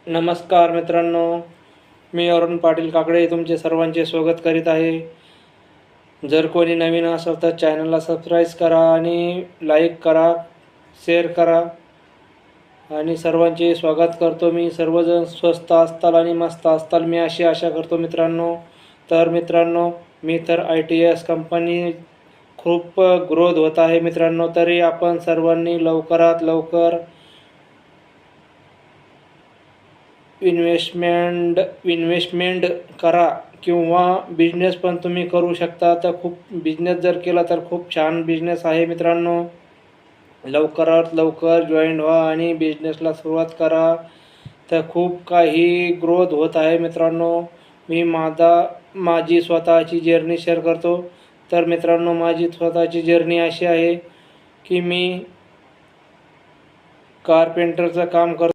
नमस्कार मित्रांनो, मी अरुण पाटील काकडे तुमचे सर्वांचे स्वागत करीत आहे. जर कोणी नवीन असेल तर चॅनलला सबस्क्राईब करा आणि लाईक करा, शेअर करा आणि सर्वांचे स्वागत करतो. मी सर्वजण स्वस्त असताल आणि मस्त असताल मी अशी आशा करतो मित्रांनो. तर मित्रांनो, मी तर ITS कंपनी खूप ग्रोथ होत आहे मित्रांनो. तरी आपण सर्वांनी लवकरात लवकर इन्व्हेस्टमेंट करा किंवा बिझनेस पण तुम्ही करू शकता. तर खूप बिझनेस जर केला तर खूप छान बिझनेस आहे मित्रांनो. लवकरात लवकर जॉईन व्हा आणि बिझनेसला सुरुवात करा. तर खूप काही ग्रोथ होत आहे मित्रांनो. मी माझी स्वतःची जर्नी शेअर करतो. तर मित्रांनो, माझी स्वतःची जर्नी अशी आहे की मी कारपेंटरचं काम करतो.